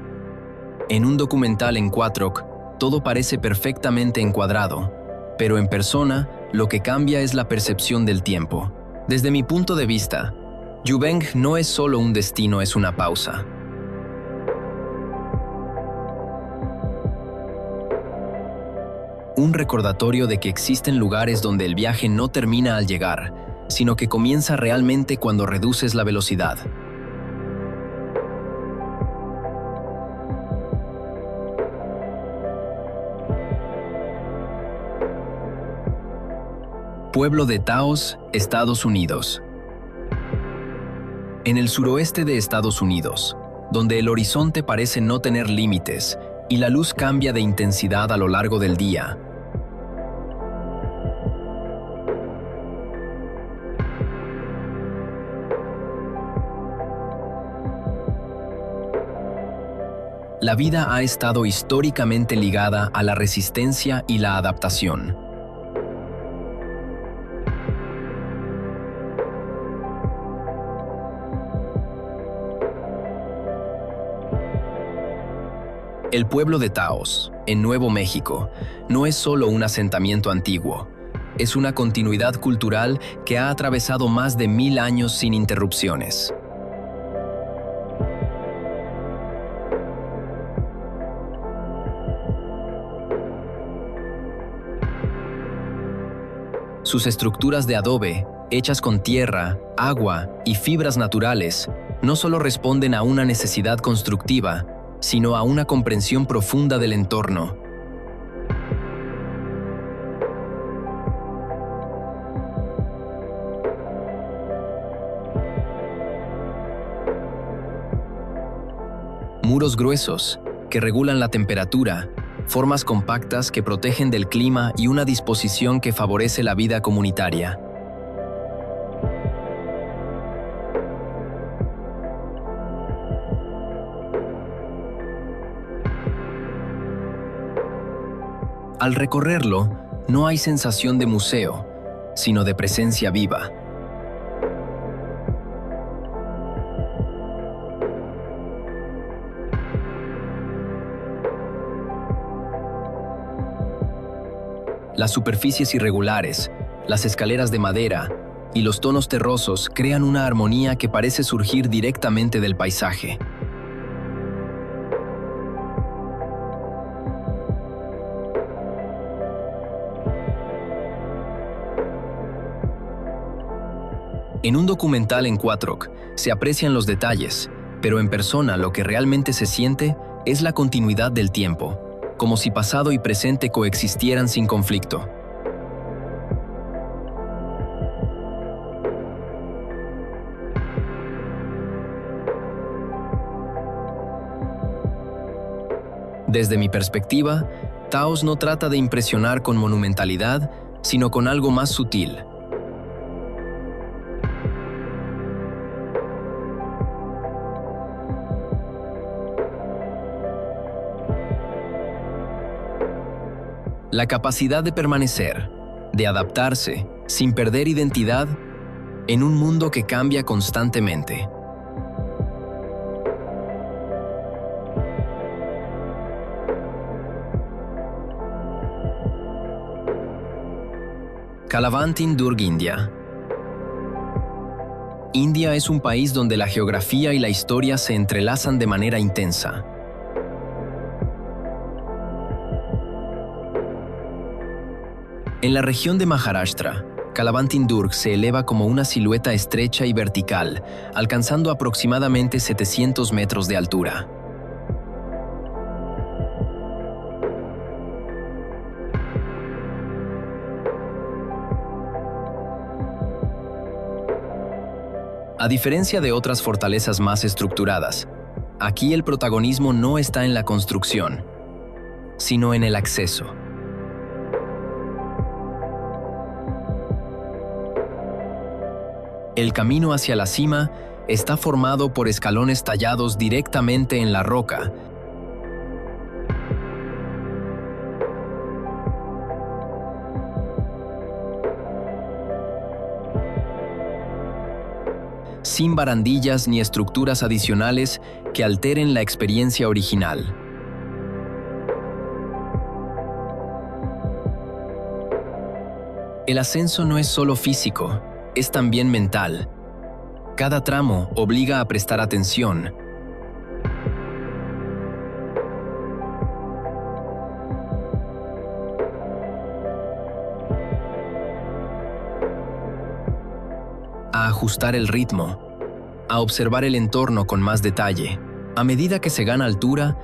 En un documental en Quatroc, todo parece perfectamente encuadrado, pero en persona, lo que cambia es la percepción del tiempo. Desde mi punto de vista, Yubeng no es solo un destino, es una pausa. Un recordatorio de que existen lugares donde el viaje no termina al llegar, sino que comienza realmente cuando reduces la velocidad. Pueblo de Taos, Estados Unidos. En el suroeste de Estados Unidos, donde el horizonte parece no tener límites y la luz cambia de intensidad a lo largo del día, la vida ha estado históricamente ligada a la resistencia y la adaptación. El pueblo de Taos, en Nuevo México, no es solo un asentamiento antiguo, es una continuidad cultural que ha atravesado más de 1000 años sin interrupciones. Sus estructuras de adobe hechas con tierra, agua y fibras naturales, no solo responden a una necesidad constructiva, sino a una comprensión profunda del entorno. Muros gruesos, que regulan la temperatura, formas compactas que protegen del clima y una disposición que favorece la vida comunitaria. Al recorrerlo, no hay sensación de museo, sino de presencia viva. Las superficies irregulares, las escaleras de madera y los tonos terrosos crean una armonía que parece surgir directamente del paisaje. En un documental en Quattrock se aprecian los detalles, pero en persona lo que realmente se siente es la continuidad del tiempo, como si pasado y presente coexistieran sin conflicto. Desde mi perspectiva, Taos no trata de impresionar con monumentalidad, sino con algo más sutil. La capacidad de permanecer, de adaptarse, sin perder identidad, en un mundo que cambia constantemente. Kalavantin Durg, India. India es un país donde la geografía y la historia se entrelazan de manera intensa. En la región de Maharashtra, Kalavantin Durg se eleva como una silueta estrecha y vertical, alcanzando aproximadamente 700 metros de altura. A diferencia de otras fortalezas más estructuradas, aquí el protagonismo no está en la construcción, sino en el acceso. El camino hacia la cima está formado por escalones tallados directamente en la roca. Sin barandillas ni estructuras adicionales que alteren la experiencia original. El ascenso no es solo físico, es también mental. Cada tramo obliga a prestar atención. A ajustar el ritmo, a observar el entorno con más detalle. A medida que se gana altura,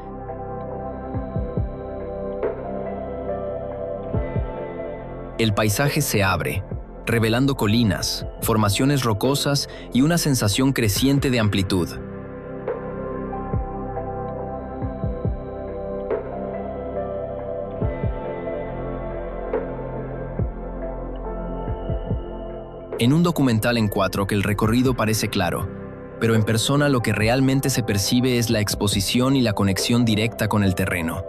el paisaje se abre, revelando colinas, formaciones rocosas y una sensación creciente de amplitud. En un documental en Quattrock el recorrido parece claro, pero en persona lo que realmente se percibe es la exposición y la conexión directa con el terreno.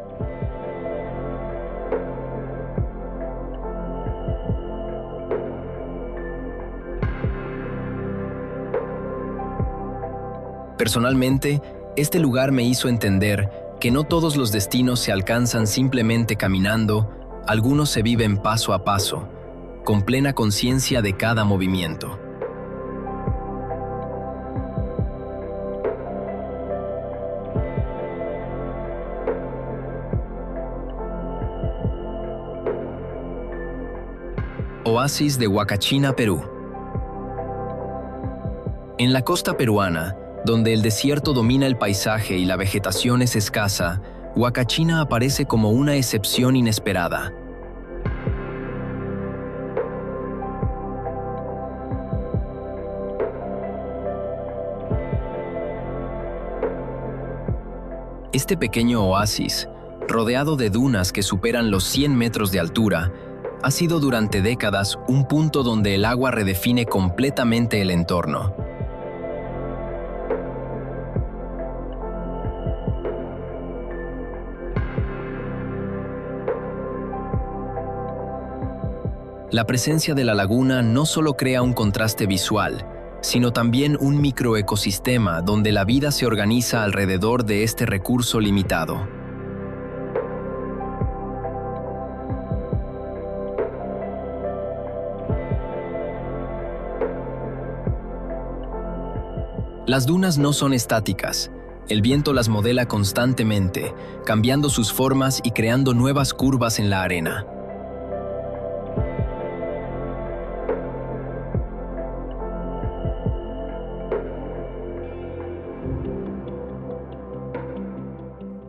Personalmente, este lugar me hizo entender que no todos los destinos se alcanzan simplemente caminando, algunos se viven paso a paso, con plena conciencia de cada movimiento. Oasis de Huacachina, Perú. En la costa peruana, donde el desierto domina el paisaje y la vegetación es escasa, Huacachina aparece como una excepción inesperada. Este pequeño oasis, rodeado de dunas que superan los 100 metros de altura, ha sido durante décadas un punto donde el agua redefine completamente el entorno. La presencia de la laguna no solo crea un contraste visual, sino también un microecosistema donde la vida se organiza alrededor de este recurso limitado. Las dunas no son estáticas. El viento las modela constantemente, cambiando sus formas y creando nuevas curvas en la arena.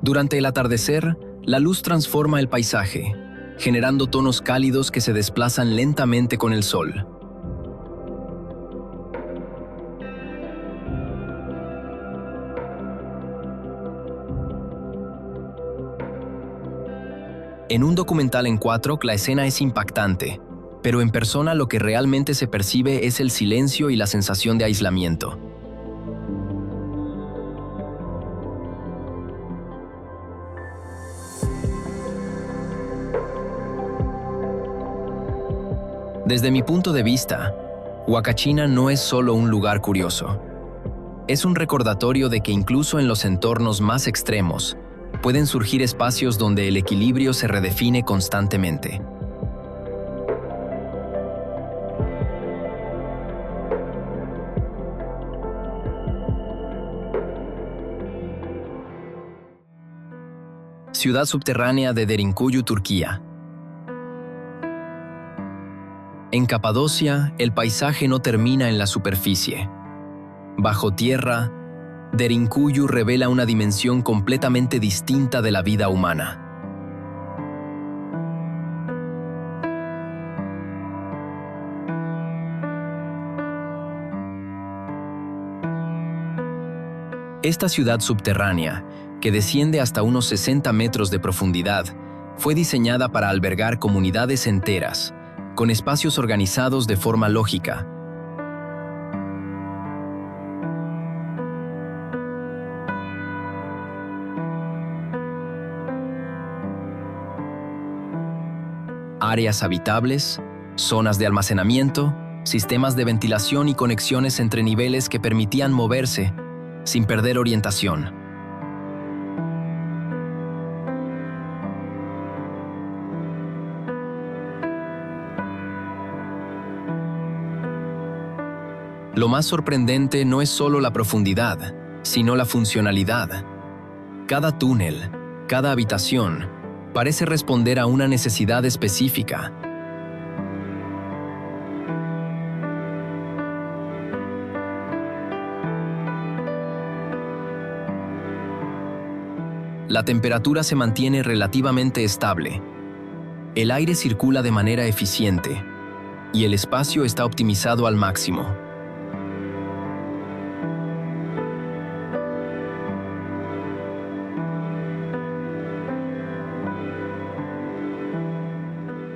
Durante el atardecer, la luz transforma el paisaje, generando tonos cálidos que se desplazan lentamente con el sol. En un documental en 4K la escena es impactante, pero en persona lo que realmente se percibe es el silencio y la sensación de aislamiento. Desde mi punto de vista, Huacachina no es solo un lugar curioso. Es un recordatorio de que incluso en los entornos más extremos, pueden surgir espacios donde el equilibrio se redefine constantemente. Ciudad subterránea de Derinkuyu, Turquía. En Capadocia, el paisaje no termina en la superficie. Bajo tierra, Derinkuyu revela una dimensión completamente distinta de la vida humana. Esta ciudad subterránea, que desciende hasta unos 60 metros de profundidad, fue diseñada para albergar comunidades enteras, con espacios organizados de forma lógica. Áreas habitables, zonas de almacenamiento, sistemas de ventilación y conexiones entre niveles que permitían moverse sin perder orientación. Lo más sorprendente no es solo la profundidad, sino la funcionalidad. Cada túnel, cada habitación, parece responder a una necesidad específica. La temperatura se mantiene relativamente estable. El aire circula de manera eficiente y el espacio está optimizado al máximo.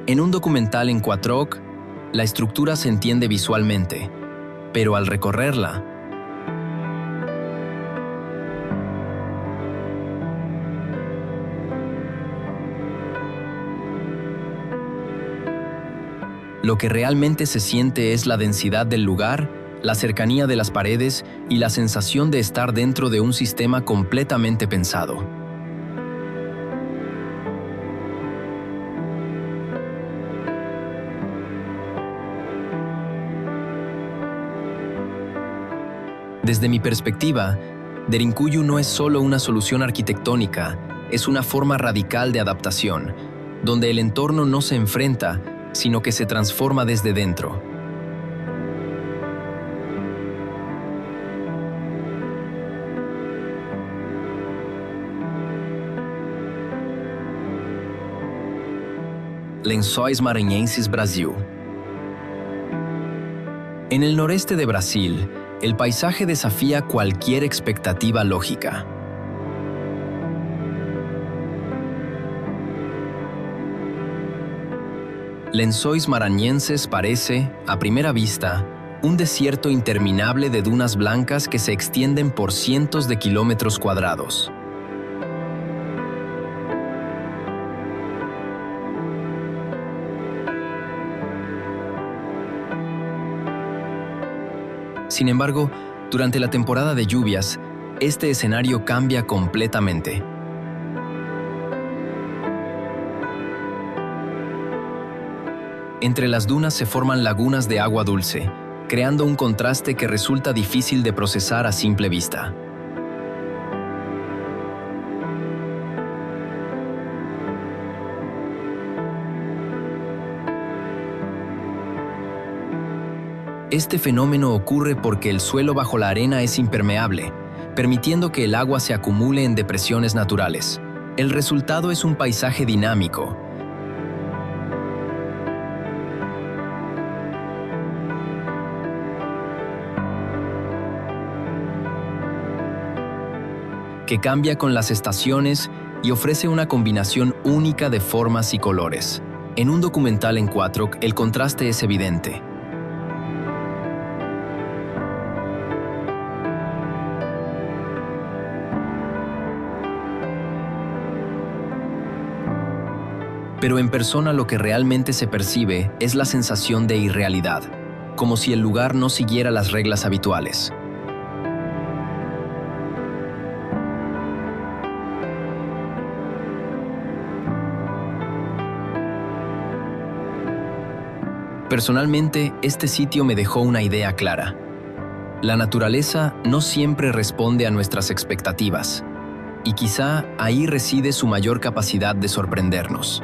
En un documental en 4K, la estructura se entiende visualmente, pero al recorrerla, lo que realmente se siente es la densidad del lugar, la cercanía de las paredes y la sensación de estar dentro de un sistema completamente pensado. Desde mi perspectiva, Derinkuyu no es solo una solución arquitectónica, es una forma radical de adaptación, donde el entorno no se enfrenta, sino que se transforma desde dentro. Lençóis Maranhenses, Brasil. En el noreste de Brasil, el paisaje desafía cualquier expectativa lógica. Lençóis Maranhenses parece, a primera vista, un desierto interminable de dunas blancas que se extienden por cientos de kilómetros cuadrados. Sin embargo, durante la temporada de lluvias, este escenario cambia completamente. Entre las dunas se forman lagunas de agua dulce, creando un contraste que resulta difícil de procesar a simple vista. Este fenómeno ocurre porque el suelo bajo la arena es impermeable, permitiendo que el agua se acumule en depresiones naturales. El resultado es un paisaje dinámico, que cambia con las estaciones y ofrece una combinación única de formas y colores. En un documental en Quatro, el contraste es evidente. Pero en persona lo que realmente se percibe es la sensación de irrealidad, como si el lugar no siguiera las reglas habituales. Personalmente, este sitio me dejó una idea clara. La naturaleza no siempre responde a nuestras expectativas, y quizá ahí reside su mayor capacidad de sorprendernos.